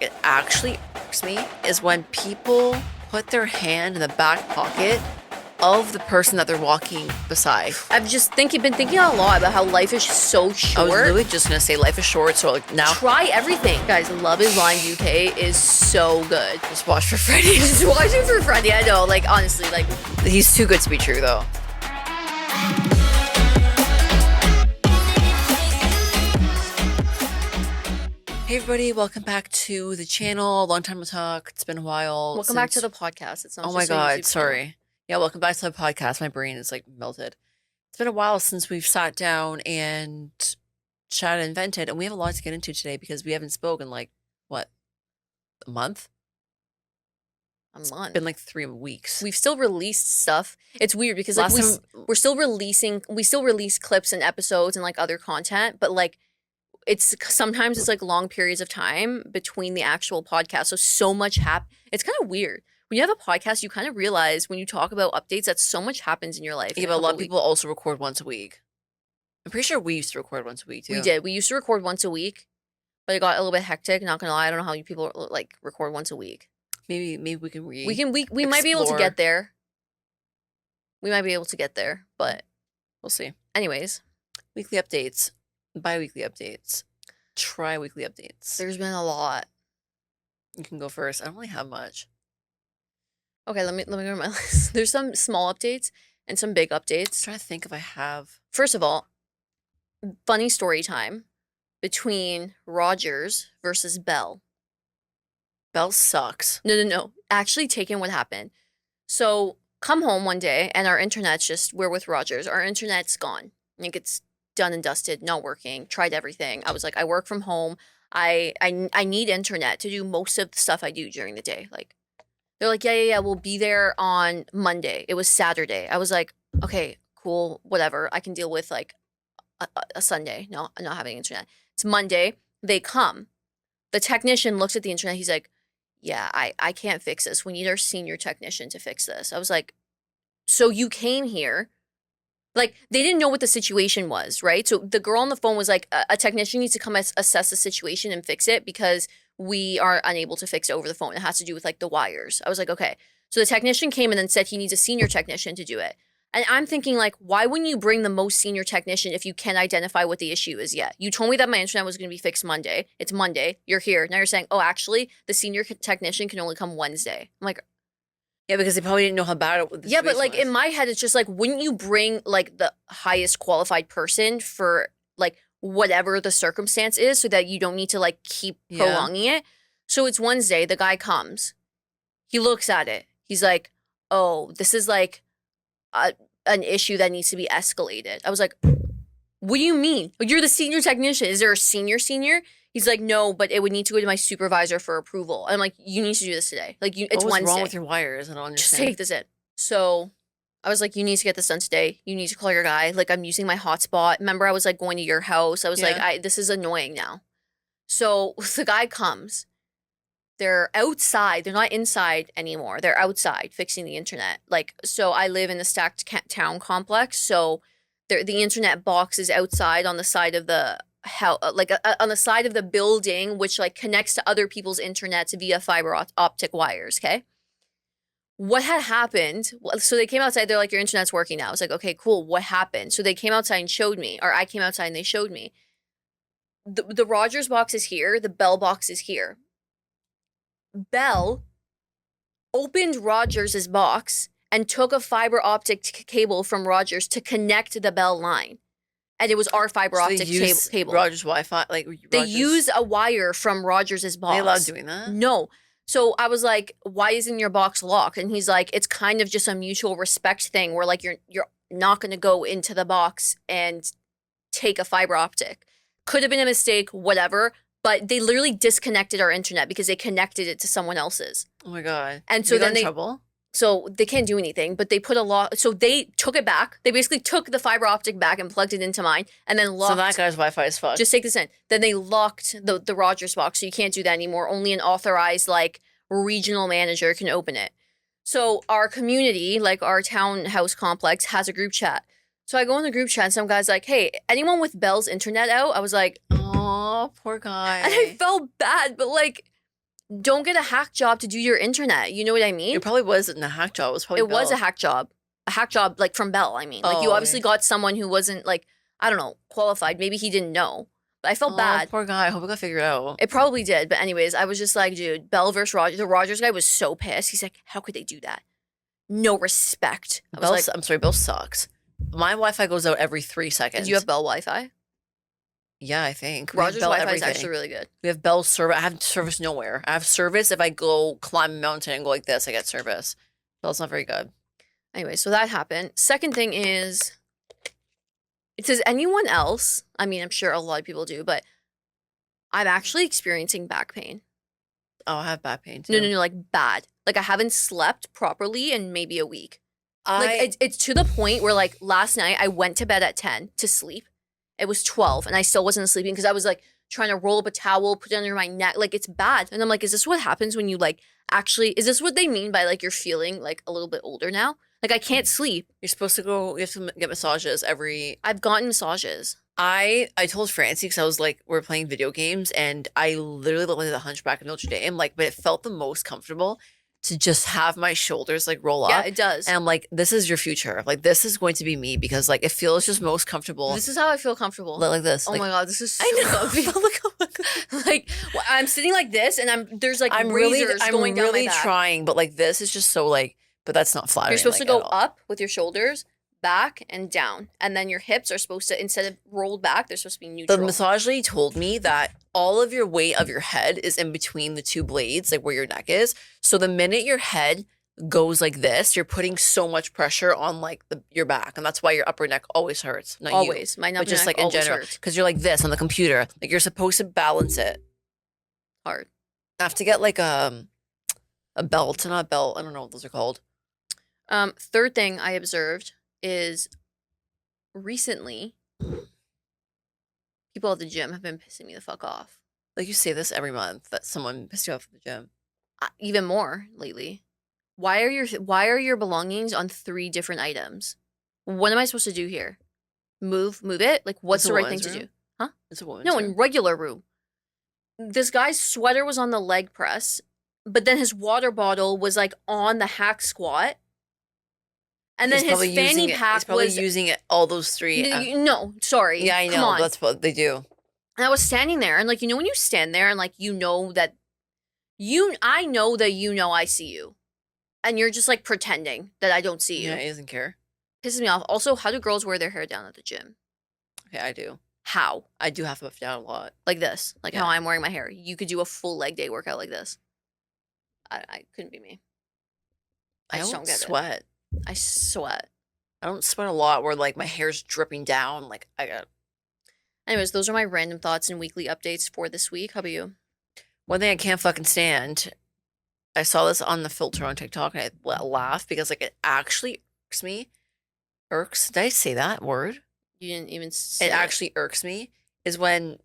It actually irks me is when people put their hand in the back pocket of the person that they're walking beside. I've just been thinking a lot about how life is so short. I was literally just gonna say life is short, so like now try everything. Guys, Love is Blind UK is so good. just watch for Freddie. Just watch it for Freddie. I know, like honestly, like He's too good to be true though. Hey everybody, welcome back to the channel. Long time no talk. It's been a while. welcome back to the podcast. It's not Oh just my a god, YouTube sorry. Yeah, welcome back to the podcast. My brain is like melted. It's been a while since we've sat down and chatted and vented, and we have a lot to get into today because we haven't spoken like what, a month? channel. A month. It's been like 3 weeks. We've still released stuff. It's weird because like Last time- we still release clips and episodes and like other content, but like sometimes it's like long periods of time between the actual podcast. So much it's kind of weird. When you have a podcast, you kind of realize when you talk about updates that so much happens in your life. Yeah, but a lot of people also record once a week. I'm pretty sure we used to record once a week too. We did. We used to record once a week, but it got a little bit hectic. Not gonna lie, I don't know how you people like record once a week. Maybe we can We might be able to get there. We might be able to get there, but we'll see. Anyways, Weekly updates, bi-weekly updates, tri-weekly updates. there's been a lot. You can go first. I don't really have much. Okay, let me go to my list. There's some small updates and some big I'm updates. trying to think if I have. First of all, funny story time between Rogers versus Bell. Bell sucks. No. Actually, take in what happened. So, come home one day and our internet's we're with Rogers. Our internet's gone. Like it's done and dusted, not working. Tried everything. I was like, I work from home. I need internet to do most of the stuff I do during the day. Like, they're like, yeah, we'll be there on Monday. It was Saturday. I was like, okay, cool, whatever. I can deal with like a Sunday, not having internet. It's Monday. They come. The technician looks at the internet. He's like, yeah, I can't fix this. We need our senior technician to fix this. I was like, so you came here. Like, they didn't know what the situation was, right? So the girl on the phone was like, a technician needs to come assess the situation and fix it because we are unable to fix it over the phone. It has to do with like the wires. I was like, okay. So the technician came and then said he needs a senior technician to do it. And I'm thinking like, why wouldn't you bring the most senior technician if you can't identify what the issue is yet? You told me that my internet was going to be fixed Monday. It's Monday. You're here. Now you're saying, oh, actually, the senior technician can only come Wednesday. I'm like, yeah, because they probably didn't know how bad it was. yeah, but like in my head, it's just like, wouldn't you bring like the highest qualified person for like whatever the circumstance is so that you don't need to like keep prolonging it? So it's Wednesday. The guy comes. He looks at it. He's like, oh, this is like an issue that needs to be escalated. I was like, what do you mean? You're the senior technician. Is there a senior? He's like, no, but it would need to go to my supervisor for approval. I'm like, you need to do this today. Like, it's What's Wednesday. wrong with your wires? I don't Just understand. take this in. So I was like, you need to get this done today. You need to call your guy. Like, I'm using my hotspot. Remember, I was like going to your house. I was like, this is annoying now. So the guy comes. They're outside. They're not inside anymore. They're outside fixing the internet. Like, so I live in a stacked town complex. So the internet box is outside on the side of the house, like on the side of the building, which like connects to other people's internets via fiber optic wires. Okay. What had happened? So they came outside. They're like, your internet's working now. I was like, okay, cool. What happened? So they came outside and showed me, or I came outside and they showed me. The Rogers box is here. The Bell box is here. Bell opened Rogers' box and took a fiber optic cable from Rogers to connect the Bell line. And it was our fiber optic cable. Rogers Wi-Fi, like they use a wire from Rogers' box. Are they allowed doing that? No. So I was like, why isn't your box locked? And he's like, it's kind of just a mutual respect thing where like you're not going to go into the box and take a fiber optic. Could have been a mistake, whatever. But they literally disconnected our internet because they connected it to someone else's. Oh my god! And so then trouble. So they can't do anything. But they put a lock. So they took it back. They basically took the fiber optic back and plugged it into mine, and then locked. So that guy's Wi-Fi is fucked. Just take this in. Then they locked the Rogers box, so you can't do that anymore. Only an authorized like regional manager can open it. So our community, like our townhouse complex, has a group chat. So I go in the group chat and some guy's like, hey, anyone with Bell's internet out? I was like, oh, poor guy. and I felt bad, but like, Don't get a hack job to do your internet. You know what I mean? It probably wasn't a hack job. It was probably It was a Bell. hack job. A hack job, like, from Bell, I mean. Like, you Oh, obviously okay. got someone who wasn't, like, I don't know, qualified. Maybe he didn't know. But I felt Oh, bad. poor guy. I hope it got figured out. It probably did. But anyways, I was just like, dude, Bell versus Rogers. The Rogers guy was so pissed. He's like, how could they do that? No respect. I was Bell, like, I'm sorry, Bell sucks. My Wi-Fi goes out every 3 seconds. do you have Bell Wi-Fi? Yeah, I think. We have Rogers Bell Wi-Fi is everything. actually really good. We have Bell service. I have service nowhere. I have service if I go climb a mountain and go like this, I get service. Bell's not very good. Anyway, so that happened. Second thing is, does anyone else, I mean, I'm sure a lot of people do, but I'm actually experiencing back pain. Oh, I have back pain too. No, like bad. Like I haven't slept properly in maybe a week. Like it's to the point where like last night I went to bed at 10 to sleep. It was 12 and I still wasn't sleeping because I was like trying to roll up a towel, put it under my neck. Like it's bad. And I'm like, is this what happens when you like actually, is this what they mean by like you're feeling like a little bit older now? Like I can't sleep. You're supposed to go, you have to get massages every. I've gotten massages. I told Francie because I was like, we're playing video games and I literally looked like the Hunchback of Notre Dame, like, but it felt the most comfortable to just have my shoulders like roll up. Yeah, it does. And I'm like, this is your future. Like, this is going to be me because like it feels just most comfortable. This is how I feel comfortable. Like this. Oh like, my God, this is so I know. comfy. Look, oh my God. Like I'm sitting like this and there's like I'm razors going down really my back. trying, but like this is just so like, but that's not flattering. You're supposed like, to go at all. up with your shoulders, back and down. And then your hips are supposed to, instead of rolled back, they're supposed to be neutral. The massage lady told me that all of your weight of your head is in between the two blades, like where your neck is. So the minute your head goes like this, you're putting so much pressure on like your back, and that's why your upper neck always hurts. Not always. you, My but just neck like in always general, hurts. because you're like this on the computer. Like you're supposed to balance it. Hard. I have to get like a belt, not a belt. I don't know what those are called. Third thing I observed is recently people at the gym have been pissing me the fuck off. Like you say this every month that someone pissed you off at the gym. Even more lately. Why are your belongings on 3 different items? What am I supposed to do here? Move it? Like what's the right thing to do? Huh? It's a woman's No, room. in regular room. This guy's sweater was on the leg press, but then his water bottle was like on the hack squat. And then his fanny pack he's probably was using it all those 3. no, sorry. Yeah, I know. Come on. That's what they do. And I was standing there, and like, you know, when you stand there and like, you know that I know that you know I see you, and you're just like pretending that I don't see you. Yeah, he doesn't care. Pisses me off. Also, how do girls wear their hair down at the gym? Okay, I do. How? I do have to buff down a lot. Like this. Like Yeah. how I'm wearing my hair. You could do a full leg day workout like this. I couldn't be me. I just don't get sweat. I sweat. I don't sweat a lot where like my hair's dripping down. Like I got. Anyways, those are my random thoughts and weekly updates for this week. How about you? One thing I can't fucking stand. I saw this on the filter on TikTok and I laughed because like it actually irks me. Irks? Did I say that word? You didn't even say It actually irks me is when,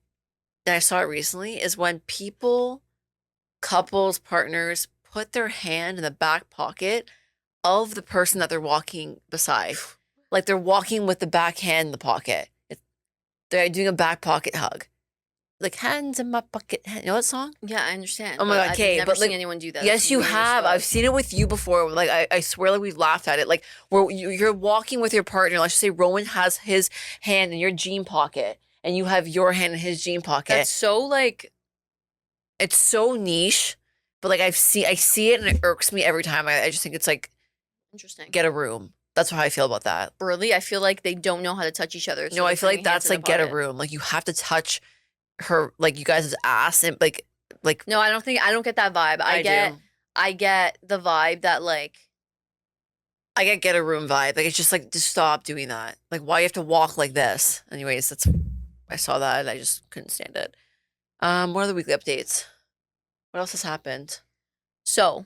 and I saw it recently, is when people, couples, partners put their hand in the back pocket of the person that they're walking beside. Like they're walking with the back hand in the pocket. They're doing a back pocket hug. Like hands in my pocket. You know that song? Yeah, I understand. Oh my God, okay, I've never but, seen like, anyone do that. Yes, That's you weird as have. fuck. I've seen it with you before. Like I swear, like we've laughed at it. Like where you're walking with your partner. Let's just say Rowan has his hand in your jean pocket, and you have your hand in his jean pocket. That's so like. It's so niche, but like I see it, and it irks me every time. I just think it's like Interesting. get a room. That's how I feel about that. Really, I feel like they don't know how to touch each other. So No, they're I feel putting like that's hands in like the get a pocket. room. Like you have to touch her, like you guys' ass, and like. No, I don't get that vibe. do. I get the vibe that like. I get a room vibe. Like it's just like just stop doing that. Like why you have to walk like this? Anyways, I saw that and I just couldn't stand it. What are the weekly updates? What else has happened? So.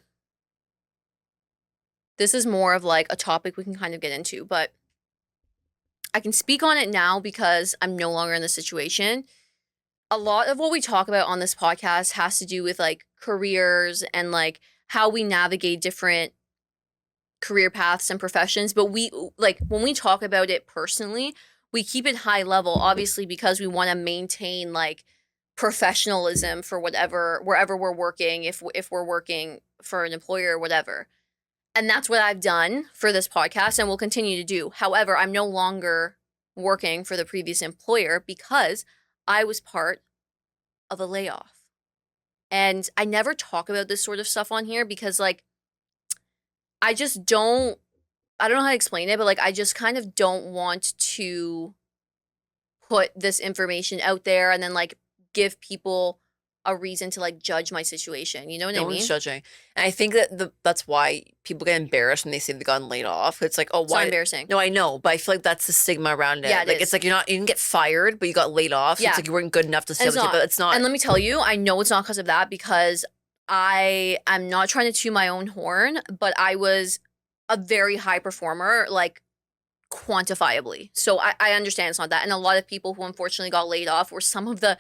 This is more of like a topic we can kind of get into, but I can speak on it now because I'm no longer in the situation. A lot of what we talk about on this podcast has to do with like careers and like how we navigate different career paths and professions. But we like when we talk about it personally, we keep it high level, obviously, because we want to maintain like professionalism for wherever we're working, if we're working for an employer or whatever. And that's what I've done for this podcast and will continue to do. However, I'm no longer working for the previous employer because I was part of a layoff. And I never talk about this sort of stuff on here because, like, I just don't, I don't know how to explain it, but like, I just kind of don't want to put this information out there and then like give people a reason to like judge my situation. You know what No I mean? one's judging. And I think that that's why people get embarrassed when they say they've gotten laid off. It's like, oh, It's not why? embarrassing. No, I know, but I feel like that's the stigma around it. Yeah, it like is. it's like you didn't get fired, but you got laid off. So Yeah. it's like you weren't good enough to stay And with it's it, not. but it's not. And let me tell you, I know it's not because of that because I am not trying to toot my own horn, but I was a very high performer, like quantifiably. So I understand it's not that. And a lot of people who unfortunately got laid off were some of the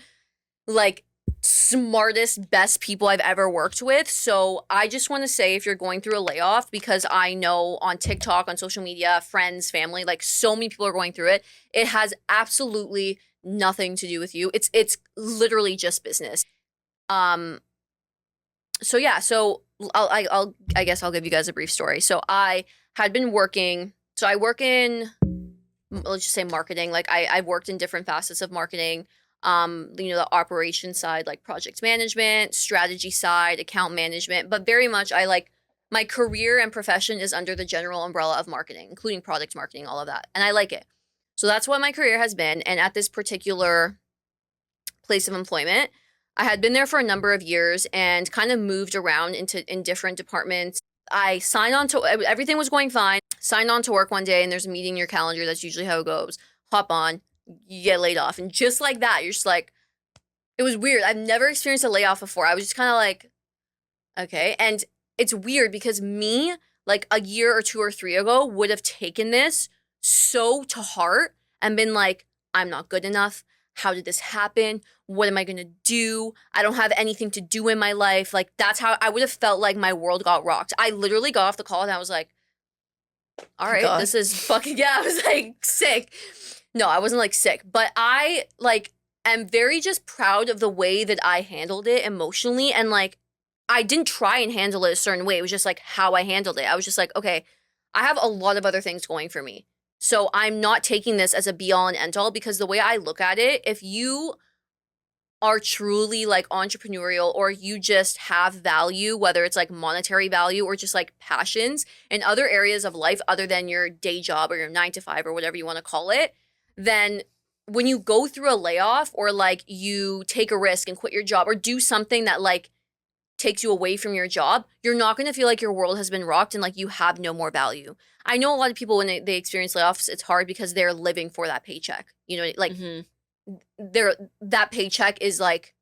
like smartest, best people I've ever worked with. So I just want to say if you're going through a layoff, because I know on TikTok, on social media, friends, family, like so many people are going through it, it has absolutely nothing to do with you. It's literally just business. So yeah, so I guess I'll give you guys a brief story. So I had been working, so I work in, let's just say marketing. Like I've worked in different facets of marketing. The operation side, like project management, strategy side, account management, but very much I like my career and profession is under the general umbrella of marketing, including product marketing, all of that. And I like it. So that's what my career has been. And at this particular place of employment, I had been there for a number of years and kind of moved around in different departments. I signed on to, everything was going fine. Signed on to work one day and there's a meeting in your calendar. That's usually how it goes. Hop on, you get laid off. And just like that, you're just like, it was weird. I've never experienced a layoff before. I was just kind of like, okay. And it's weird because me, like a year or 2 or 3 ago, would have taken this so to heart and been like, I'm not good enough. How did this happen? What am I going to do? I don't have anything to do in my life. Like, that's how I would have felt like my world got rocked. I literally got off the call and I was like, all right, God. this is fucking, yeah, I was like sick. No, I wasn't like sick, but I like am very just proud of the way that I handled it emotionally. And like, I didn't try and handle it a certain way. It was just like how I handled it. I was just like, okay, I have a lot of other things going for me. So I'm not taking this as a be all and end all because the way I look at it, if you are truly like entrepreneurial or you just have value, whether it's like monetary value or just like passions in other areas of life other than your day job or your 9 to 5 or whatever you want to call it, then when you go through a layoff or like you take a risk and quit your job or do something that like takes you away from your job, you're not going to feel like your world has been rocked and like you have no more value. I know a lot of people when they experience layoffs, it's hard because they're living for that paycheck. You know, like that paycheck is like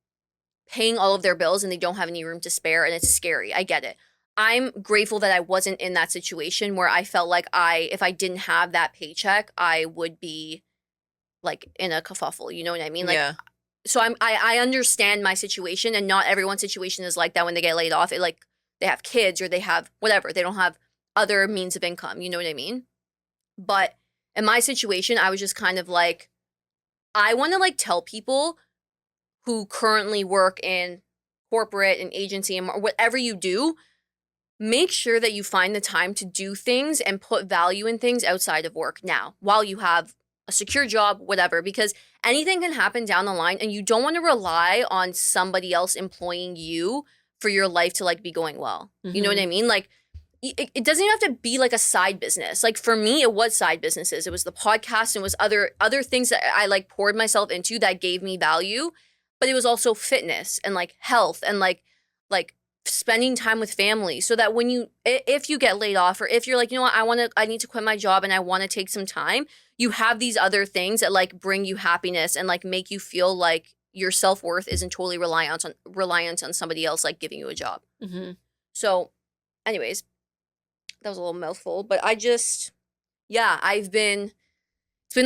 paying all of their bills and they don't have any room to spare and it's scary. I get it. I'm grateful that I wasn't in that situation where I felt like if I didn't have that paycheck, I would be like in a kerfuffle. You know what I mean? Like, yeah. So I understand my situation and not everyone's situation is like that when they get laid off. It like they have kids or they have whatever. They don't have other means of income. You know what I mean? But in my situation, I was just kind of like, I want to like tell people who currently work in corporate and agency and whatever you do, make sure that you find the time to do things and put value in things outside of work now while you have a secure job, whatever, because anything can happen down the line and you don't want to rely on somebody else employing you for your life to like be going well. You know what I mean? Like it doesn't even have to be like a side business. Like for me, it was side businesses. It was the podcast and it was other things that I like poured myself into that gave me value, but it was also fitness and like health and like spending time with family so that when if you get laid off or if you're like, you know what, I need to quit my job and I want to take some time, you have these other things that like bring you happiness and like make you feel like your self-worth isn't totally reliant on somebody else like giving you a job. So anyways, that was a little mouthful, but it's been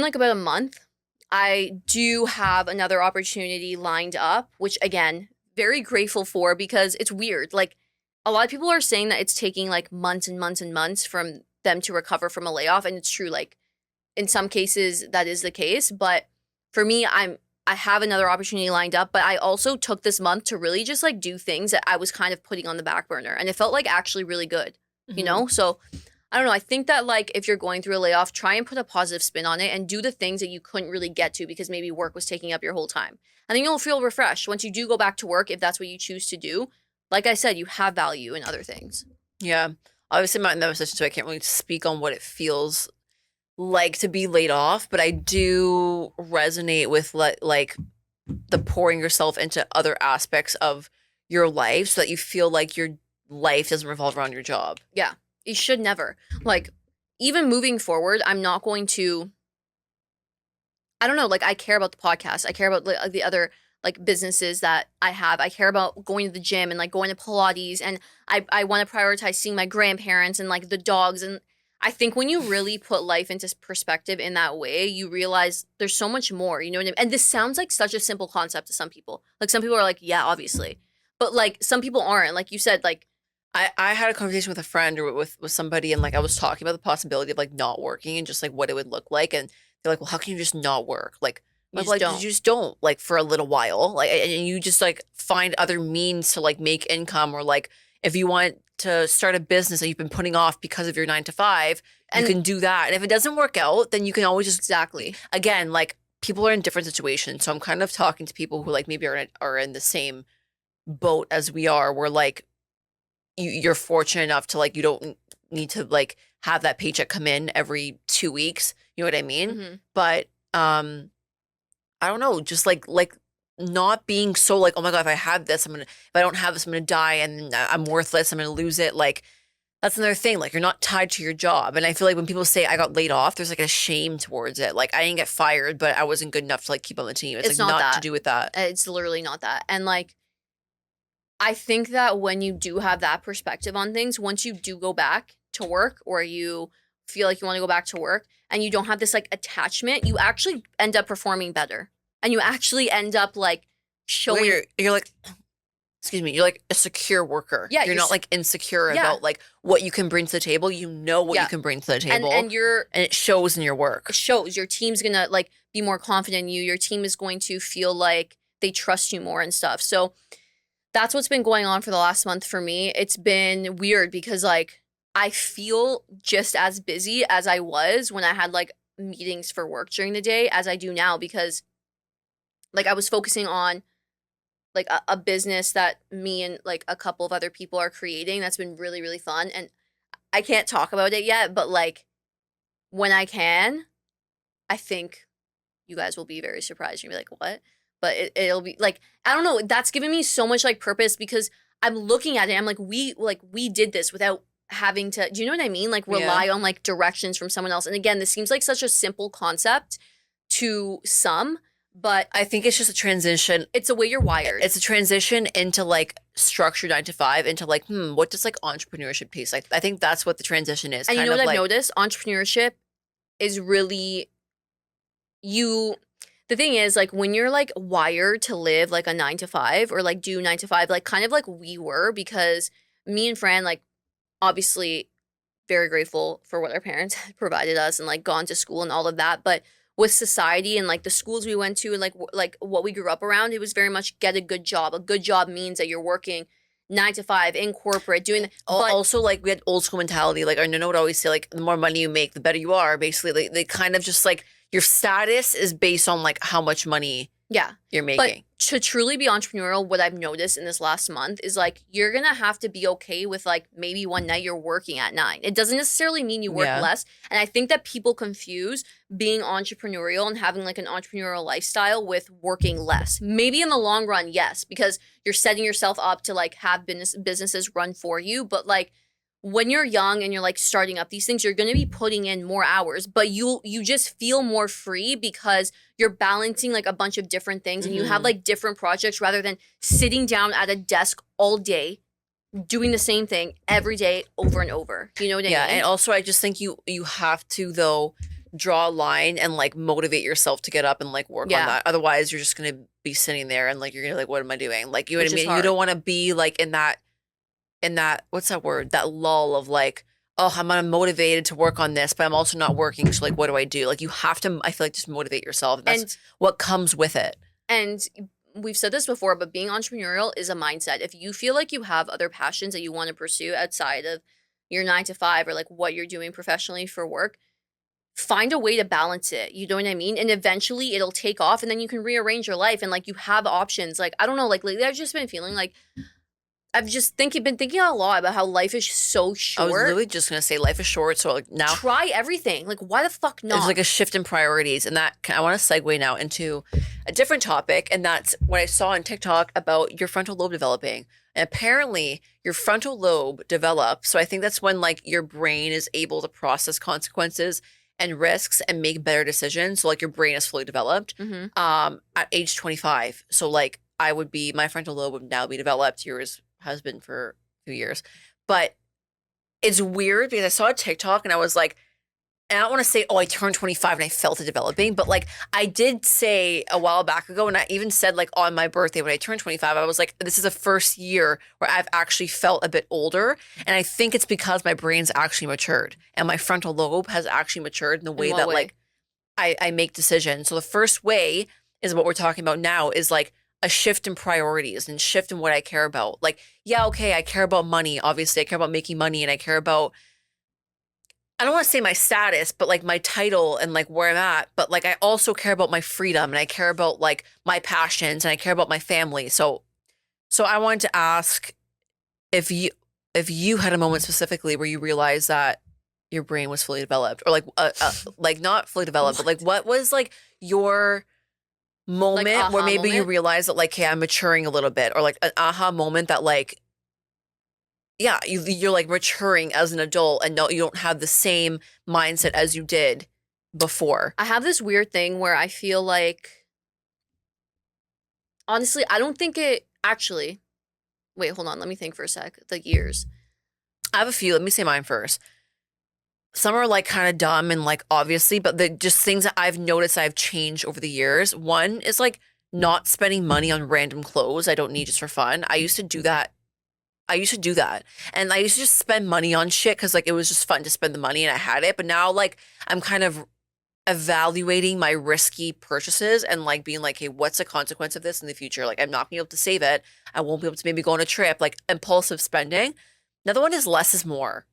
like about a month. I do have another opportunity lined up, which again, very grateful for because it's weird. Like a lot of people are saying that it's taking like months and months and months from them to recover from a layoff. And it's true. Like in some cases that is the case, but for me, I I have another opportunity lined up, but I also took this month to really just like do things that I was kind of putting on the back burner, and it felt like actually really good, you know? So I don't know. I think that like if you're going through a layoff, try and put a positive spin on it and do the things that you couldn't really get to because maybe work was taking up your whole time. And then you'll feel refreshed once you do go back to work, if that's what you choose to do. Like I said, you have value in other things. Yeah. Obviously, I'm not in that position, so I can't really speak on what it feels like to be laid off, but I do resonate with like the pouring yourself into other aspects of your life so that you feel like your life doesn't revolve around your job. Yeah. You should never. Like, even moving forward, I'm not going to, I don't know, like I care about the podcast. I care about the other like businesses that I have. I care about going to the gym and like going to Pilates, and I want to prioritize seeing my grandparents and like the dogs. And I think when you really put life into perspective in that way, you realize there's so much more, you know what I mean? And this sounds like such a simple concept to some people. Like some people are like, yeah, obviously. But like some people aren't. Like you said, like I had a conversation with a friend or with somebody, and like I was talking about the possibility of like not working and just like what it would look like, and they're like, well, how can you just not work? Like you I'm just like, don't. you just don't, like, for a little while, like, and you just like find other means to like make income, or like if you want to start a business that you've been putting off because of your 9 to 5, And you can do that. And if it doesn't work out, then you can always just exactly. again, like people are in different situations, so I'm kind of talking to people who like maybe are in the same boat as we are, where like you're fortunate enough to like you don't need to like have that paycheck come in every 2 weeks. You know what I mean? Hmm. But I don't know, just like not being so like, oh my God, if I have this, if I don't have this, I'm gonna die and I'm worthless, I'm gonna lose it. Like that's another thing. Like you're not tied to your job. And I feel like when people say I got laid off, there's like a shame towards it. Like I didn't get fired, but I wasn't good enough to like keep on the team. It's like Not not to that. do with that. It's literally not that. And like I think that when you do have that perspective on things, once you do go back to work, or you feel like you want to go back to work and you don't have this like attachment, you actually end up performing better. And you actually end up like showing You're like, excuse me, you're like a secure worker. Yeah, You're not like insecure Yeah. about like what you can bring to the table. You know what Yeah. you can bring to the and table. and you're And it shows in your work. it shows your team's gonna like be more confident in you. Your team is going to feel like they trust you more and stuff. So that's what's been going on for the last month for me. It's been weird because like I feel just as busy as I was when I had like meetings for work during the day as I do now, because like I was focusing on like a business that me and like a couple of other people are creating that's been really, really fun. And I can't talk about it yet, but like when I can, I think you guys will be very surprised. You'll be like, what? But it'll be like, I don't know. That's given me so much like purpose, because I'm looking at it. I'm like, we did this without having to, do you know what I mean? Like rely on like directions from someone else. And again, this seems like such a simple concept to some, but I think it's just a transition. it's the way you're wired. It's a transition into like structured 9 to 5 into like, what does like entrepreneurship taste like? I think that's what the transition is. And you know what I've like, noticed? Entrepreneurship is really the thing is like when you're like wired to live like a 9 to 5 or like do 9 to 5, like kind of like we were, because me and Fran, like obviously very grateful for what our parents had provided us and like gone to school and all of that. But with society and like the schools we went to and like what we grew up around, it was very much get a good job. A good job means that you're working 9 to 5 in corporate doing. But also like we had old school mentality. Like I know what I always say, like the more money you make, the better you are. Basically, they kind of just like your status is based on like how much money yeah, you're but making. to truly be entrepreneurial, what I've noticed in this last month is like you're gonna have to be okay with like maybe one night you're working at 9. It doesn't necessarily mean you work Yeah. less. And I think that people confuse being entrepreneurial and having like an entrepreneurial lifestyle with working less. Maybe in the long run, yes, because you're setting yourself up to like have businesses run for you. But like when you're young and you're like starting up these things, you're going to be putting in more hours, but you just feel more free because you're balancing like a bunch of different things and you have like different projects rather than sitting down at a desk all day doing the same thing every day over and over. You know what I mean? Yeah, and also I just think you have to though draw a line and like motivate yourself to get up and like work on that. Otherwise, you're just gonna be sitting there and like you're gonna like, what am I doing? Like, you know what I mean? You don't want to be like in that what's that word? That lull of like, oh, I'm unmotivated to work on this, but I'm also not working. So like, what do I do? Like you have to, I feel like, just motivate yourself. And that's what comes with it. And we've said this before, but being entrepreneurial is a mindset. If you feel like you have other passions that you want to pursue outside of your 9 to 5 or like what you're doing professionally for work, find a way to balance it. You know what I mean? And eventually it'll take off and then you can rearrange your life and like you have options. Like, I don't know, like lately I've just been feeling like been thinking a lot about how life is so I was short. literally just gonna say life is short, so like now Try everything. Like, why the fuck not? there's like a shift in priorities, and that I want to segue now into a different topic, and that's what I saw on TikTok about your frontal lobe developing. And apparently, your frontal lobe develops. So I think that's when like your brain is able to process consequences and risks and make better decisions. So like your brain is fully developed at age 25. So like my frontal lobe would now be developed. Yours has been for a few years, but it's weird because I saw a TikTok and I was like, and I don't want to say, oh, I turned 25 and I felt it developing, but like I did say a while back ago, and I even said like on my birthday when I turned 25, I was like, this is the first year where I've actually felt a bit older. And I think it's because my brain's actually matured and my frontal lobe has actually matured in the way that like I make decisions. So the first way is what we're talking about now is like a shift in priorities and shift in what I care about. Like, yeah, okay, I care about money. Obviously, I care about making money and I care about, I don't want to say my status, but like my title and like where I'm at. But like I also care about my freedom and I care about like my passions and I care about my family. So I wanted to ask if you had a moment specifically where you realized that your brain was fully developed, or like not fully developed, but like what was like your moment Like, where aha maybe you moment? realize that like, hey, I'm maturing a little bit, or like an aha moment that like, yeah, you're like maturing as an adult and no, you don't have the same mindset as you did before. I have this weird thing where I feel like, honestly, I don't think it actually. Wait, hold on. Let me think for a sec. Like years. I have a few. Let me say mine first. Some are like kind of dumb and like obviously, but the just things that I've noticed I've changed over the years. One is like not spending money on random clothes I don't need just for fun. I used to do that. And I used to just spend money on shit because like it was just fun to spend the money and I had it. But now like I'm kind of evaluating my risky purchases and like being like, hey, what's the consequence of this in the future? Like I'm not gonna be able to save it. I won't be able to maybe go on a trip, like impulsive spending. Another one is less is more.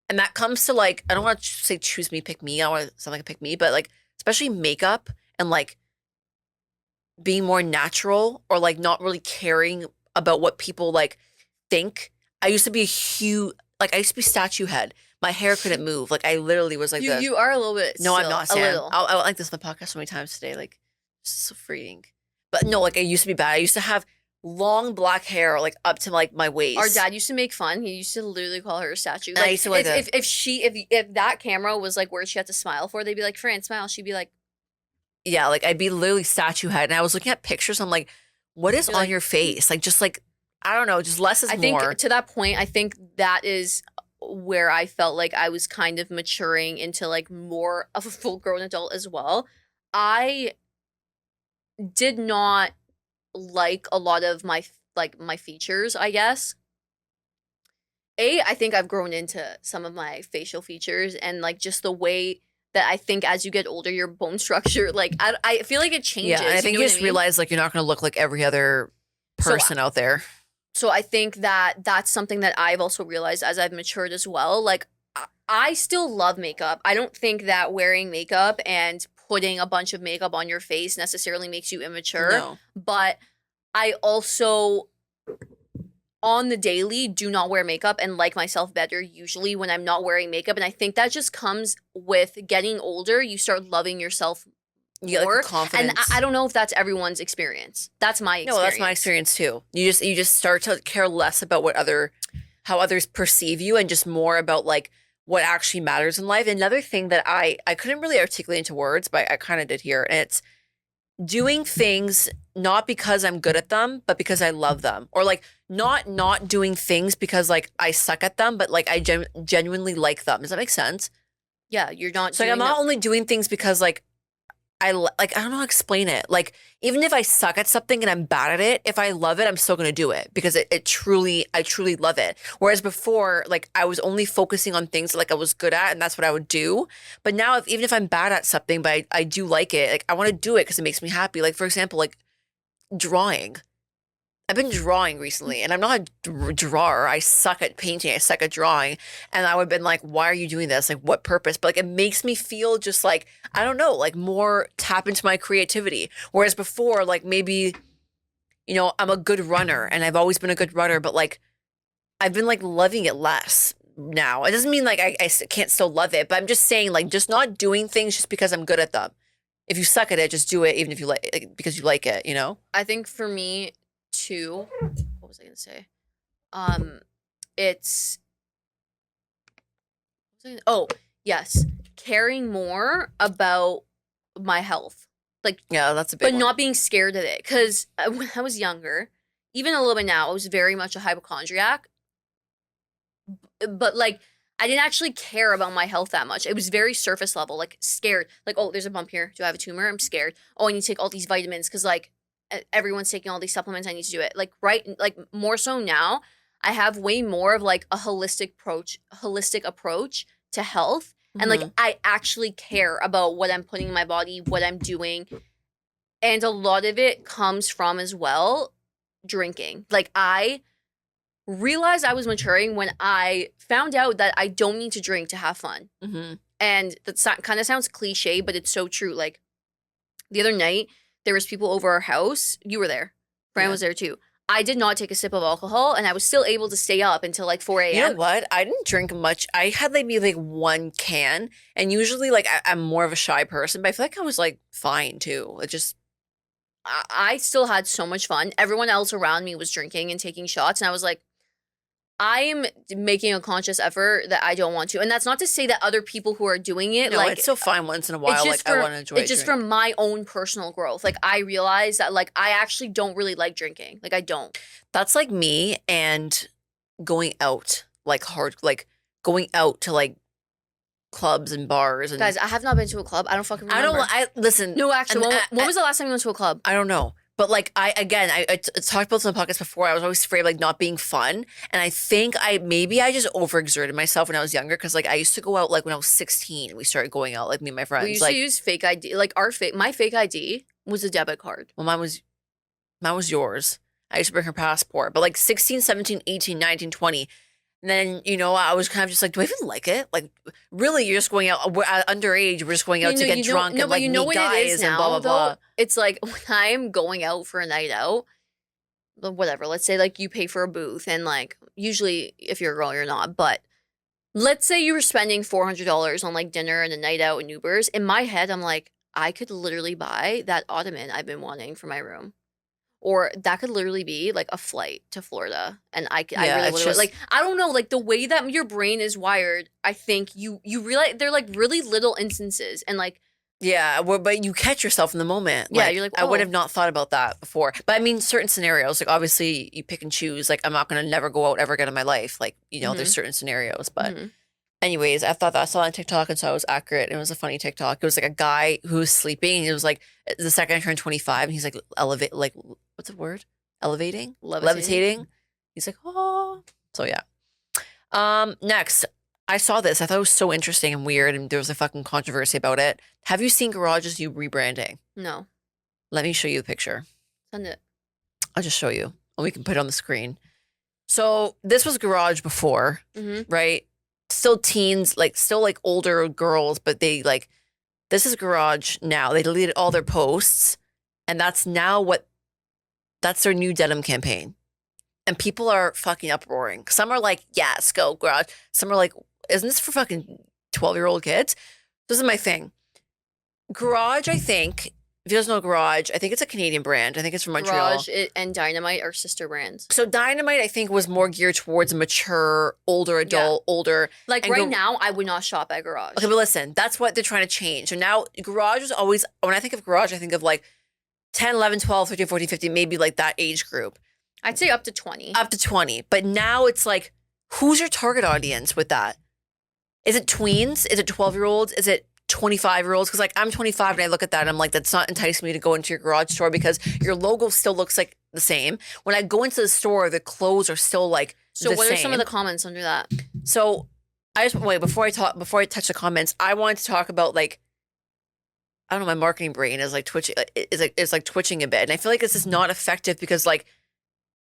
And that comes to like, I don't want to say choose me, pick me. I don't want to sound like a pick me, but like especially makeup and like being more natural or like not really caring about what people like think. I used to be I used to be statue head. My hair couldn't move. Like I literally was like this. You are a little bit. No, I'm still, not, a Sam. little. I went like this on the podcast so many times today. Like, so freeing. But no, like I used to be bad. I used to have long black hair, like up to like my waist. Our dad used to make fun. He used to literally call her a statue. And I used to like if that camera was like where she had to smile for, they'd be like, "Fran, smile." She'd be like, yeah, like I'd be literally statue head. And I was looking at pictures. I'm like, what is You're on like- your face? Like, just like, I don't know, just less is I more. think to that point, I think that is where I felt like I was kind of maturing into like more of a full grown adult as well. I did not like a lot of my features, I guess. I think I've grown into some of my facial features and like just the way that I think as you get older, your bone structure, like I feel like it changes. Yeah, and I think know you what just mean? realize like you're not going to look like every other person out there. So I think that that's something that I've also realized as I've matured as well. Like I still love makeup. I don't think that wearing makeup and putting a bunch of makeup on your face necessarily makes you immature. No. But I also on the daily do not wear makeup and like myself better usually when I'm not wearing makeup. And I think that just comes with getting older. You start loving yourself You get more. like the confidence. And I don't know if that's everyone's experience. That's my experience. No, that's my experience too. You just start to care less about how others perceive you and just more about like what actually matters in life. Another thing that I couldn't really articulate into words, but I kind of did here, and it's doing things not because I'm good at them, but because I love them, or like not doing things because like I suck at them, but like I genuinely like them. Does that make sense? Yeah, you're not. So like, I'm not only doing things because like I don't know how to explain it. Like even if I suck at something and I'm bad at it, if I love it, I'm still gonna do it because I truly love it. Whereas before, like I was only focusing on things that, like I was good at, and that's what I would do. But now, even if I'm bad at something, but I do like it, like I want to do it because it makes me happy. Like for example, like drawing. I've been drawing recently, and I'm not a drawer. I suck at painting. I suck at drawing. And I would have been like, why are you doing this? Like, what purpose? But like, it makes me feel just like, I don't know, like more tap into my creativity. Whereas before, like maybe, you know, I'm a good runner and I've always been a good runner, but like, I've been like loving it less now. It doesn't mean like can't still love it, but I'm just saying like, just not doing things just because I'm good at them. If you suck at it, just do it even if you like, because you like it, you know? I think for me too, what was I gonna say? It's oh yes, caring more about my health, like, Yeah, that's a big but one. not being scared of it. Because when I was younger, even a little bit now, I was very much a hypochondriac. But like, I didn't actually care about my health that much. It was very surface level, like scared. Like, oh, there's a bump here. Do I have a tumor? I'm scared. Oh, I need to take all these vitamins because like everyone's taking all these supplements. I need to do it. Like, right, like more so now, I have way more of like a holistic approach to health. And like, Mhm. I actually care about what I'm putting in my body, what I'm doing. And a lot of it comes from as well drinking. Like, I realized I was maturing when I found out that I don't need to drink to have fun. Mhm. And that kind of sounds cliche, but it's so true. Like, the other night, there was people over our house. You were there. Fran Yeah. was there too. I did not take a sip of alcohol, and I was still able to stay up until like 4 You know a.m. what? I didn't drink much. I had like maybe like one can, and usually like I'm more of a shy person, but I feel like I was like fine too. It just I still had so much fun. Everyone else around me was drinking and taking shots, and I was like, I'm making a conscious effort that I don't want to. And that's not to say that other people who are doing it, no, like, it's so fine once in a it's while. Like just I for want to enjoy it's a just drink. from my own personal growth. Like, I realize that like I actually don't really like drinking. Like, I don't. That's like me and going out like hard, like going out to like clubs and bars and Guys, I have not been to a club. I don't fucking I don't. remember. I listen. No, actually, and when was the last time you went to a club? I don't know. But like I talked about this on the podcast before. I was always afraid of like not being fun, and I think I just overexerted myself when I was younger because like I used to go out like when I was 16. We started going out like me and my friends. We used like to use fake ID. Like, my fake ID was a debit card. well, mine was yours. I used to bring her passport, but like 16, 17, 18, 19, 20. And then, you know, I was kind of just like, do I even like it? Like, really, you're just going out, we're underage, we're just going out to get drunk No, and but like you know meet what it is guys and now, blah, blah, though? blah. It's like when I'm going out for a night out, whatever, let's say like you pay for a booth, and like usually if you're a girl, you're not, but let's say you were spending $400 on like dinner and a night out and Ubers. In my head, I'm like, I could literally buy that ottoman I've been wanting for my room. Or that could literally be like a flight to Florida, and I Yeah, really it's would just, like, I don't know, like the way that your brain is wired. I think you realize they're like really little instances, and like, yeah, well, but you catch yourself in the moment. yeah, Like, you're like, I would oh, have not thought about that before. But I mean, certain scenarios, like obviously you pick and choose. Like, I'm not going to never go out ever again in my life. Like, you know, there's mm-hmm, certain scenarios. But mm-hmm. anyways, I thought that I saw it on TikTok and so I was accurate. And it was a funny TikTok. It was like a guy who was sleeping. And it was like the second I turned 25 and he's like elevate, like, what's the word? Elevating? Levitating. He's like, oh. So yeah. Next, I saw this. I thought it was so interesting and weird, and there was a fucking controversy about it. Have you seen Garage's new rebranding? No, Let me show you the picture. send it. I'll just show you, and we can put it on the screen. So this was Garage before, Mm-hmm. right? Still teens, like still like older girls, but they like this is Garage now. They deleted all their posts, and that's their new denim campaign. And people are fucking uproaring. Some are like, yes, go Garage. Some are like, isn't this for fucking 12-year-old kids? This is my thing. Garage, I think, if you guys know Garage, I think it's a Canadian brand. I think it's from Montreal. Garage and Dynamite are sister brands. So Dynamite, I think, was more geared towards a mature, older adult, older. Like and right now, I would not shop at Garage. Okay, but listen, that's what they're trying to change. So now Garage was always, when I think of Garage, I think of like 10, 11, 12, 13, 14, 15, maybe like that age group. I'd say up to 20. Up to 20. But now it's like, who's your target audience with that? Is it tweens? Is it 12-year-olds? Is it 25-year-olds? Because like I'm 25 and I look at that and I'm like, that's not enticing me to go into your Garage store because your logo still looks like the same. When I go into the store, the clothes are still like So what same. are some of the comments under that? So I just wait before I touch the comments. I wanted to talk about like I don't know, my marketing brain is like twitching, is like twitching a bit. And I feel like this is not effective because like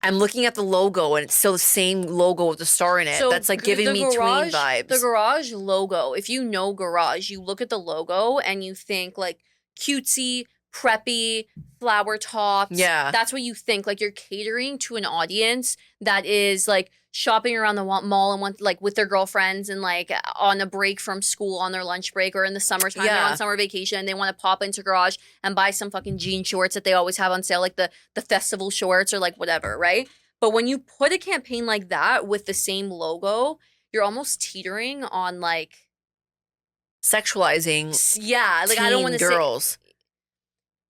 I'm looking at the logo and it's still the same logo with the star in it. So That's like giving me tween the vibes. garage logo, if you know garage, you look at the logo and you think like cutesy, preppy, flower tops. Yeah. That's what you think. Like you're catering to an audience that is like shopping around the mall and want like with their girlfriends and like on a break from school on their lunch break or in the summertime they're Yeah. on summer vacation. They want to pop into garage and buy some fucking jean shorts that they always have on sale, like the festival shorts or like whatever, right? But when you put a campaign like that with the same logo, you're almost teetering on like Sexualizing yeah, like I don't want to say, girls.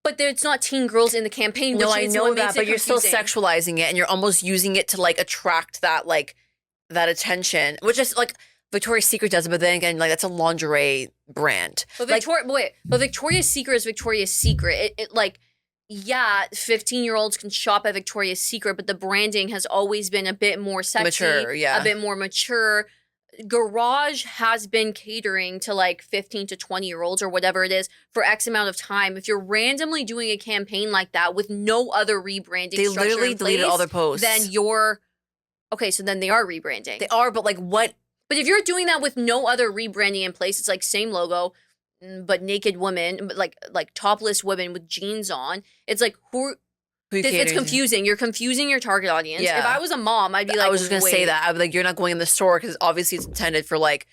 but it's not teen girls in the campaign. No, which I is know what that, makes but it you're still confusing. sexualizing it and you're almost using it to like attract that like that attention, which is like Victoria's Secret does it, but then again, like that's a lingerie brand. But Like, but Victoria's Secret is Victoria's Secret. It like, yeah, 15-year-olds can shop at Victoria's Secret, but the branding has always been a bit more sexy, mature, yeah. a bit more mature. Garage has been catering to like 15 to 20-year-olds or whatever it is for X amount of time. If you're randomly doing a campaign like that with no other rebranding, They structure literally in deleted place, all their posts. then you're okay. So then they are rebranding. They are, but like what? But if you're doing that with no other rebranding in place, it's like same logo, but naked women, but like topless women with jeans on. It's like Who it's confusing. You're confusing your target audience. Yeah. If I was a mom, I'd be like, I was just gonna say "Wait." that. I'd be like, you're not going in the store because obviously it's intended for like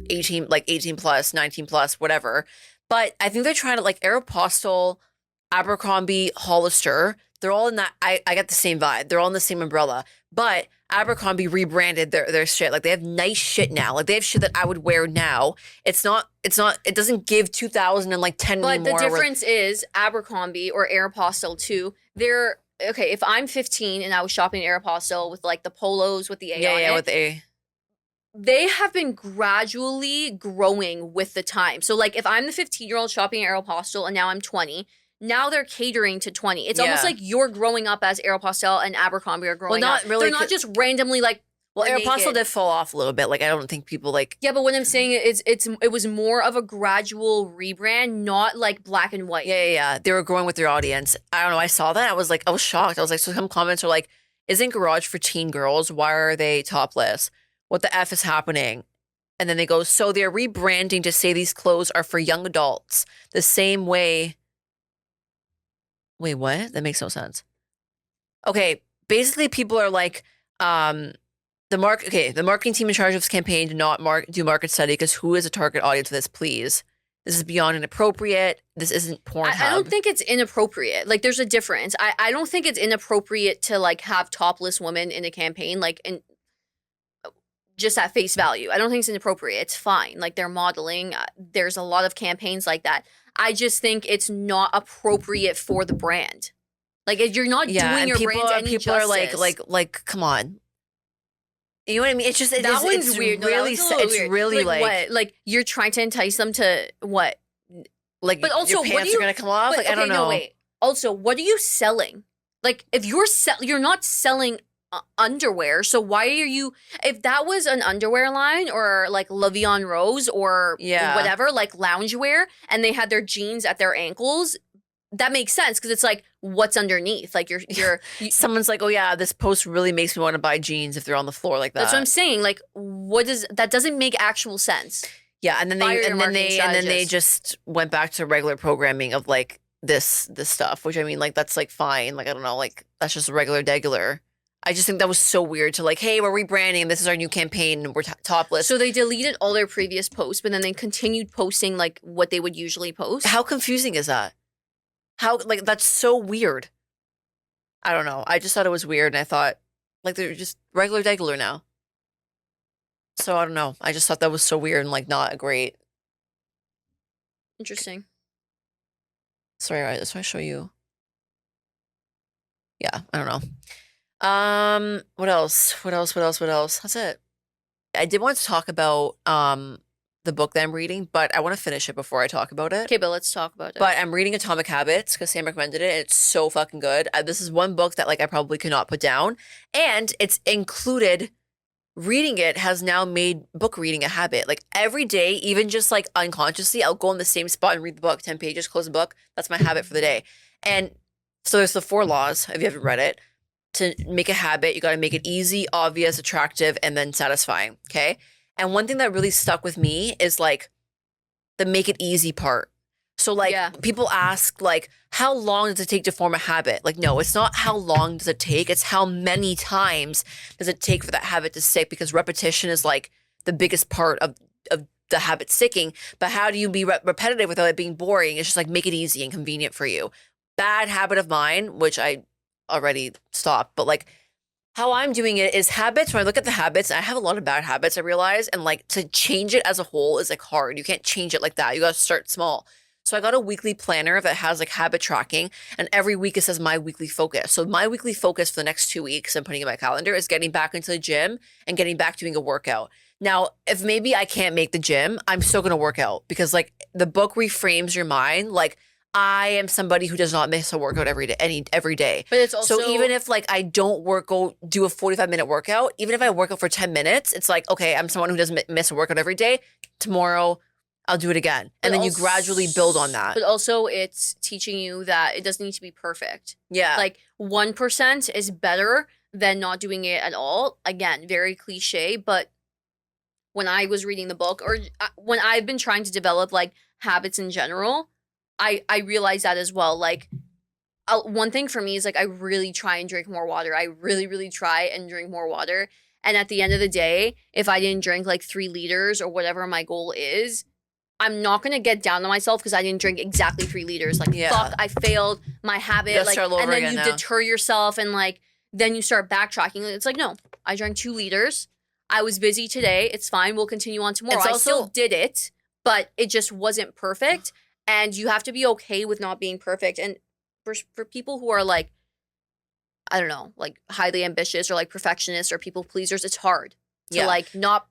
18 plus, 19 plus, whatever. But I think they're trying to like Aeropostale, Abercrombie, Hollister. They're all in that. I get the same vibe. They're all in the same umbrella. But Abercrombie rebranded their shit. Like they have nice shit now. Like they have shit that I would wear now. It's not. It doesn't give 2010 But anymore. the difference is Abercrombie or Aeropostale too. They're okay. If I'm 15 and I was shopping at Aeropostale with like the polos with the A on it, with A. they have been gradually growing with the time. So like if I'm the 15-year-old shopping at Aeropostale and now I'm 20, now they're catering to 20. It's almost Yeah. like you're growing up as Aeropostale and Abercrombie are growing not up. really, They're not just randomly like Well, we're Aeropostale naked. did fall off a little bit. Like I don't think people like. Yeah, but what I'm saying is it was more of a gradual rebrand, not like black and white. Yeah. They were growing with their audience. I don't know. I saw that. I was shocked. I was like, so some comments are like, isn't Garage for teen girls? Why are they topless? What the F is happening? And then they go, so they're rebranding to say these clothes are for young adults. The same way. Wait, what? That makes no sense. Okay. Basically, people are like, the marketing team in charge of this campaign did not do market study because who is a target audience for this, please? This is beyond inappropriate. This isn't Pornhub. I don't think it's inappropriate. Like there's a difference. I don't think it's inappropriate to like have topless women in a campaign, like in just at face value. I don't think it's inappropriate. It's fine. Like they're modeling. There's a lot of campaigns like that. I just think it's not appropriate for the brand. Like if you're not doing your brand any people justice. are like, come on. You know what I mean? It's just That one's it's weird. No, that really one's a little it's weird. really like what? Like you're trying to entice them to what? like But also, your what do pants you- are gonna come off. But, Like I don't okay, know. No, wait. Also, what are you selling? Like if you're not selling underwear, so why are you? If that was an underwear line or like Le'Veon Rose or Yeah. whatever, like loungewear, and they had their jeans at their ankles, that makes sense because it's like what's underneath. Like Someone's like, oh yeah, this post really makes me want to buy jeans if they're on the floor like that. that's what I'm saying. Like that doesn't make actual sense. Yeah, and then Fire your they marketing just went back to regular programming of like this stuff, which I mean, like that's like fine. Like I don't know, like that's just regular degular. I just think that was so weird to like, hey, we're rebranding. This is our new campaign. And we're topless. So they deleted all their previous posts, but then they continued posting like what they would usually post. How confusing is that? How like that's so weird. I don't know. I just thought it was weird, and I thought like they're just regular degular now. So I don't know. I just thought that was so weird and like not a great. Interesting. Sorry, I just want to show you. Yeah, I don't know. What else? That's it. I did want to talk about the book that I'm reading, but I want to finish it before I talk about it. Okay, but let's talk about it. But I'm reading Atomic Habits because Sam recommended it. And it's so fucking good. This is one book that like I probably could not put down, and it's included reading it has now made book reading a habit. Like every day, even just like unconsciously, I'll go in the same spot and read the book, 10 pages, close the book. That's my habit for the day. And so there's the 4 laws, if you haven't read it. To make a habit, you got to make it easy, obvious, attractive, and then satisfying. Okay. And one thing that really stuck with me is like the make it easy part. So like Yeah. people ask like, how long does it take to form a habit? Like, no, it's not how long does it take. It's how many times does it take for that habit to stick, because repetition is like the biggest part of the habit sticking. But how do you be repetitive without it being boring? It's just like make it easy and convenient for you. Bad habit of mine, which I already stopped, but like how I'm doing it is habits. When I look at the habits, I have a lot of bad habits, I realize, and like to change it as a whole is like hard. You can't change it like that. You got to start small. So I got a weekly planner that has like habit tracking, and every week it says my weekly focus. So my weekly focus for the next 2 weeks, I'm putting in my calendar, is getting back into the gym and getting back doing a workout. Now, if maybe I can't make the gym, I'm still going to work out, because like the book reframes your mind. Like I am somebody who does not miss a workout every day. But it's also So even if like I don't go do a 45-minute workout, even if I work out for 10 minutes, it's like, okay, I'm someone who doesn't miss a workout every day. Tomorrow I'll do it again. And then you gradually build on that. But also it's teaching you that it doesn't need to be perfect. Yeah. Like 1% is better than not doing it at all. Again, very cliche, but when I was reading the book, or when I've been trying to develop like habits in general, I realized that as well. Like one thing for me is like I really try and drink more water. I really, really try and drink more water. And at the end of the day, if I didn't drink like 3 liters or whatever my goal is, I'm not going to get down on myself because I didn't drink exactly 3 liters. Like, fuck, I failed my habit. Like, and then you deter yourself, and like, then you start backtracking. It's like, no, I drank 2 liters. I was busy today. It's fine. We'll continue on tomorrow. I still did it, but it just wasn't perfect. And you have to be okay with not being perfect. And for people who are like, I don't know, like highly ambitious or like perfectionists or people pleasers, it's hard to like not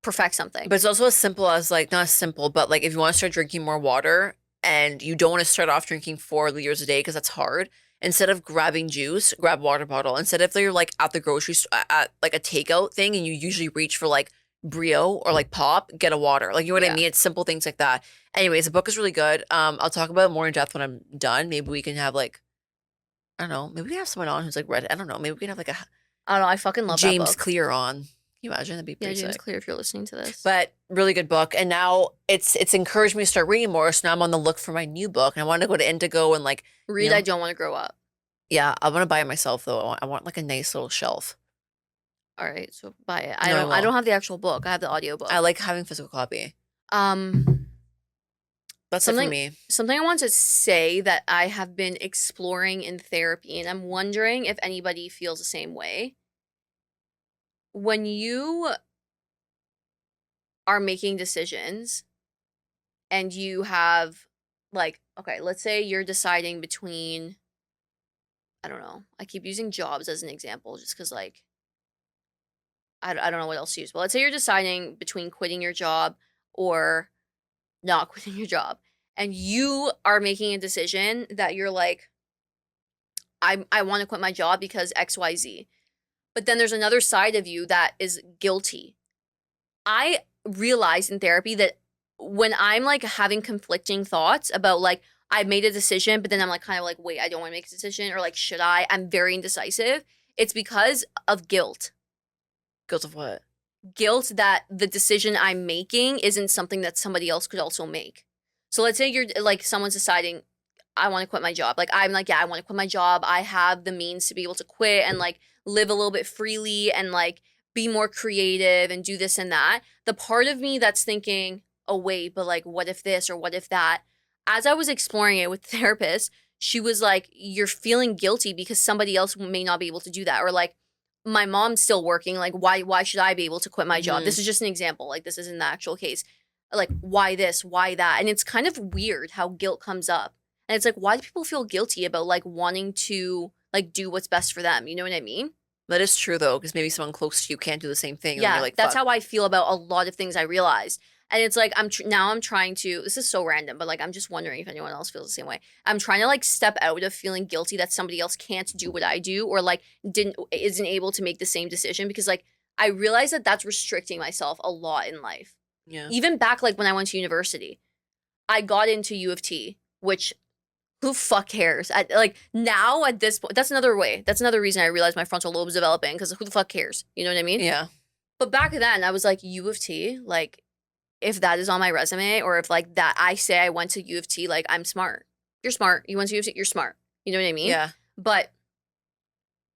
perfect something. But it's also as simple as like, not simple, but like if you want to start drinking more water and you don't want to start off drinking 4 liters a day because that's hard, instead of grabbing juice, grab water bottle. Instead of you're like at the grocery store at like a takeout thing and you usually reach for like Brio or like pop, get a water. Like, you know what I mean? It's simple things like that. Anyways, the book is really good. I'll talk about it more in depth when I'm done. Maybe we can have like, I don't know, maybe we can have someone on who's like read it. I don't know. Maybe we can have like I don't know. I fucking love James that book. Clear on. Can you imagine? That'd be pretty James sick. Clear, if you're listening to this. But really good book. And now it's encouraged me to start reading more. So now I'm on the look for my new book. And I want to go to Indigo and like read, you know, I Don't Want to Grow Up. Yeah, I want to buy it myself though. I want like a nice little shelf. All right, so buy it. I don't have the actual book. I have the audiobook. I like having physical copy. That's it for me. Something I want to say that I have been exploring in therapy, and I'm wondering if anybody feels the same way. When you are making decisions and you have like, okay, let's say you're deciding between, I don't know, I keep using jobs as an example just because like, I don't know what else to use. But let's say you're deciding between quitting your job or not quitting your job. And you are making a decision that you're like, I want to quit my job because XYZ. But then there's another side of you that is guilty. I realized in therapy that when I'm like having conflicting thoughts about like, I made a decision, but then I'm like kind of like, wait, I don't want to make a decision, or like, should I? I'm very indecisive. It's because of guilt. Guilt of what? Guilt that the decision I'm making isn't something that somebody else could also make. So let's say you're like, someone's deciding, I want to quit my job. Like, I'm like, yeah, I want to quit my job. I have the means to be able to quit and like live a little bit freely and like be more creative and do this and that. The part of me that's thinking, oh, wait, but like, what if this or what if that? As I was exploring it with the therapist, she was like, you're feeling guilty because somebody else may not be able to do that. Or like, my mom's still working. Like, why should I be able to quit my job? This is just an example. Like, this isn't the actual case. Like, why this? Why that? And it's kind of weird how guilt comes up. And it's like, why do people feel guilty about like wanting to like do what's best for them? You know what I mean? That is true though, because maybe someone close to you can't do the same thing. Yeah, and you're like, that's how I feel about a lot of things I realized. And it's like, I'm trying to, this is so random, but like, I'm just wondering if anyone else feels the same way. I'm trying to like step out of feeling guilty that somebody else can't do what I do or like isn't able to make the same decision, because like I realized that that's restricting myself a lot in life. Yeah. Even back like when I went to university, I got into U of T, which who fuck cares? Like now at this point, that's another way. That's another reason I realized my frontal lobe is developing because who the fuck cares? You know what I mean? Yeah. But back then, I was like, U of T, like, if that is on my resume or if, like, that I say I went to U of T, like, I'm smart. You're smart. You went to U of T, you're smart. You know what I mean? Yeah. But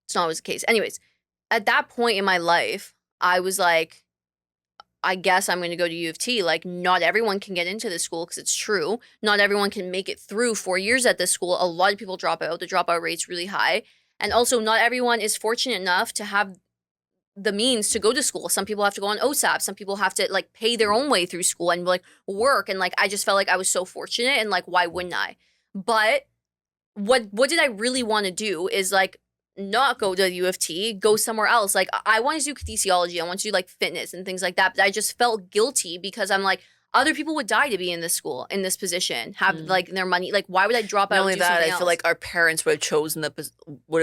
it's not always the case. Anyways, at that point in my life, I was like, I guess I'm going to go to U of T. Like, not everyone can get into this school because it's true. Not everyone can make it through 4 years at this school. A lot of people drop out. The dropout rate's really high. And also, not everyone is fortunate enough to have the means to go to school. Some people have to go on OSAP. Some people have to like pay their own way through school and like work. And like I just felt like I was so fortunate and like why wouldn't I? But what did I really want to do is like not go to U of T, go somewhere else. Like I wanted to do kinesiology. I wanted to do like fitness and things like that. But I just felt guilty because I'm like, other people would die to be in this school, in this position, have like their money. Like, why would I drop out? Not only and do that, something I feel else? like our parents would have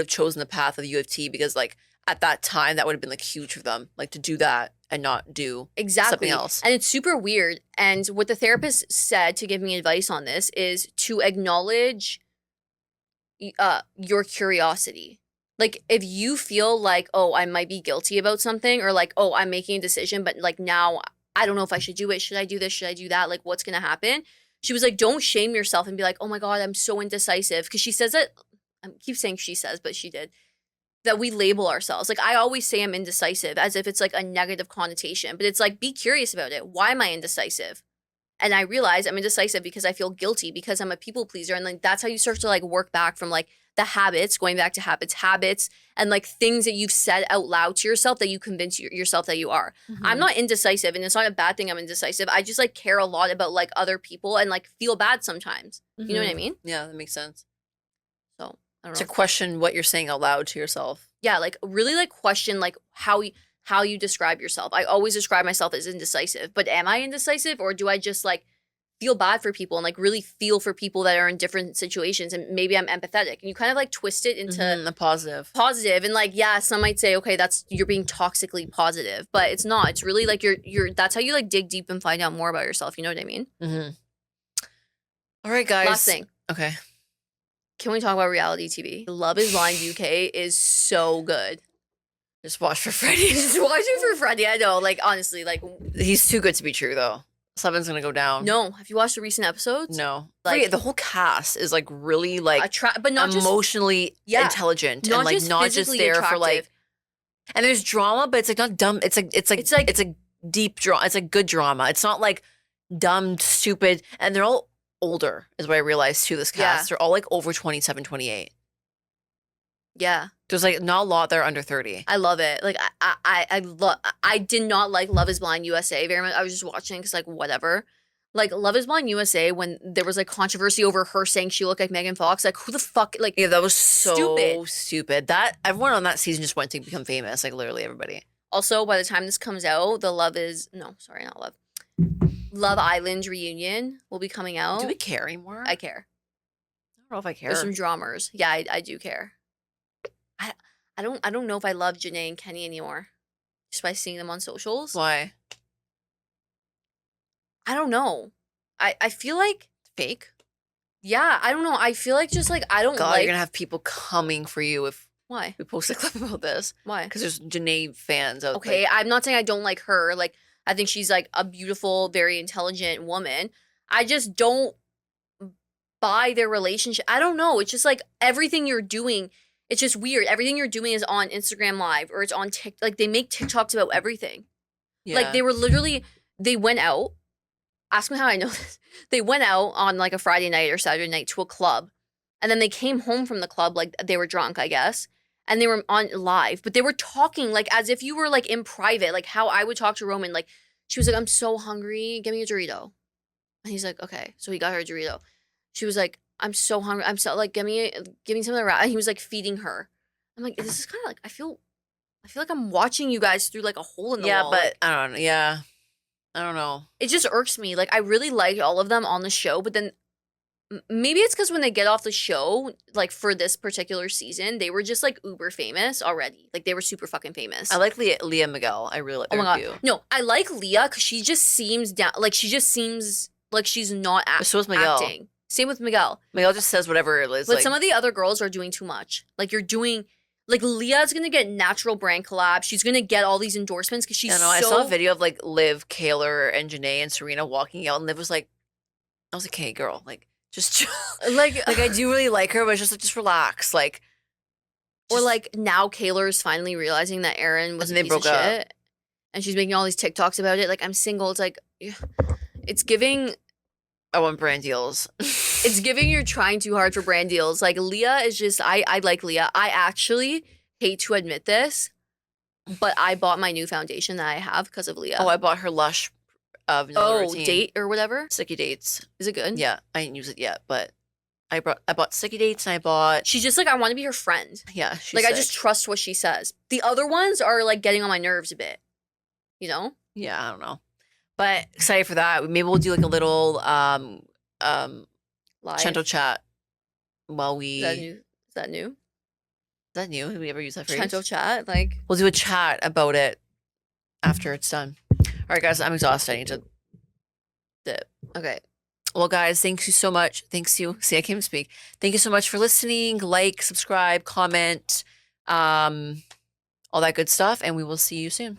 chosen the path of U of T because like at that time that would have been like huge for them, like to do that and not do Exactly. something else. And it's super weird. And what the therapist said to give me advice on this is to acknowledge your curiosity. Like if you feel like, oh, I might be guilty about something or like, oh, I'm making a decision, but like now I don't know if I should do it. Should I do this? Should I do that? Like what's going to happen? She was like, don't shame yourself and be like, oh my God, I'm so indecisive. Because she says it, I keep saying she says, but she did. That we label ourselves. Like I always say I'm indecisive as if it's like a negative connotation, but it's like be curious about it. Why am I indecisive? And I realize I'm indecisive because I feel guilty because I'm a people pleaser. And like that's how you start to like work back from like the habits, going back to habits, and like things that you've said out loud to yourself that you convince yourself that you are. I'm not indecisive and it's not a bad thing I'm indecisive. I just like care a lot about like other people and like feel bad sometimes. You know what I mean? Yeah, that makes sense. So I don't To know. question what you're saying out loud to yourself. Yeah, like really like question like how you describe yourself. I always describe myself as indecisive, but am I indecisive or do I just like feel bad for people and like really feel for people that are in different situations and maybe I'm empathetic and you kind of like twist it into A positive. positive and like yeah, some might say okay, that's you're being toxically positive, but it's not. It's really like you're that's how you like dig deep and find out more about yourself, you know what I mean? All right, guys. Last thing. Okay. Can we talk about reality TV? Love is Blind UK is so good. Just watch for Freddie. Just watching for Freddie, I know. Like honestly, like He's too good to be true, though. Something's gonna go down. no. Have you watched the recent episodes? No. Like- The whole cast is like really like But not just emotionally Yeah. intelligent not and like just not just physically there for attractive. like. And there's drama, but it's like not dumb. It's a deep drama. It's like good drama. It's not like dumb, stupid, and they're all older. Is what I realized too. This cast, Yeah. they're all like over 27, 28. Yeah, There's like not a lot that are under 30. I love it. Like I love. I did not like Love Is Blind USA very much. I was just watching because like whatever. Like Love Is Blind USA when there was like controversy over her saying she looked like Megan Fox. Like who the fuck? Like Yeah, that was so Stupid. stupid. That everyone on that season just went to become famous. Like literally everybody. also by the time this comes out, the Love Island reunion will be coming out. Do we care anymore? I care. I don't know if I care. There's some dramas. Yeah, I do care. I don't know if I love Janae and Kenny anymore. Just by seeing them on socials. Why? I don't know. I feel like Fake? yeah, I don't know. I feel like just like I don't God, like you're gonna have people coming for you if why? we post a clip about this. Why? Because there's Janae fans out Okay, like, I'm not saying I don't like her. Like I think she's like a beautiful, very intelligent woman. I just don't buy their relationship. I don't know. It's just like everything you're doing, it's just weird. Everything you're doing is on Instagram Live or it's on TikTok. Like they make TikToks about everything. Like yeah. they were literally they went out. Ask me how I know this. They went out on like a Friday night or Saturday night to a club. And then they came home from the club like they were drunk, I guess. And they were on live, but they were talking like as if you were like in private, like how I would talk to Roman. Like she was like, I'm so hungry. Give me a Dorito. And he's like, okay. So he got her a Dorito. She was like, I'm so hungry. I'm so like, give me some of the rat. And he was like feeding her. I'm like, this is kind of like, I feel like I'm watching you guys through like a hole in the Yeah, wall. but Like, I don't know. Yeah. I don't know. it just irks me. Like I really liked all of them on the show, but then maybe it's because when they get off the show, like for this particular season, they were just like uber famous already. Like they were super fucking famous. I like Leah Miguel. I really like Oh her my too. god, no, I like Leah because she just seems down. Like she just seems like she's not So is Miguel. acting. Same with Miguel. Miguel just says whatever it is. But like, some of the other girls are doing too much. Like you're doing. Like Leah's gonna get natural brand collab. She's gonna get all these endorsements because she's. I know. I saw a video of like Liv, Kaylor, and Janae and Serena walking out, and Liv was like, "I was like, hey, girl, like just chill." like I do really like her, but it's just like just relax, like." Or just- like now Kaylor's finally realizing that Aaron was And a they piece of broke up. shit, and she's making all these TikToks about it. Like I'm single. It's like, it's giving. I want brand deals. It's giving you're trying too hard for brand deals. Like Leah is just. I like Leah. I actually hate to admit this, but I bought my new foundation that I have because of Leah. Oh, I bought her Lush vanilla routine. Date or whatever. Sticky Dates. Is it good? Yeah, I didn't use it yet, but I bought Sticky Dates and I bought. She's just like, I want to be her friend. Yeah, she's Like I sick. just trust what she says. The other ones are like getting on my nerves a bit. You know? Yeah, I don't know, but excited for that. Maybe we'll do like a little Live. gentle chat while we. Is that new? Is that new? Have we ever used that phrase? Gentle chat, like We'll do a chat about it after it's done. All right, guys, I'm exhausted. I need to dip. okay. Well, guys, thank you so much. Thanks you. See, I can't even speak. Thank you so much for listening. Like, subscribe, comment, all that good stuff, and we will see you soon.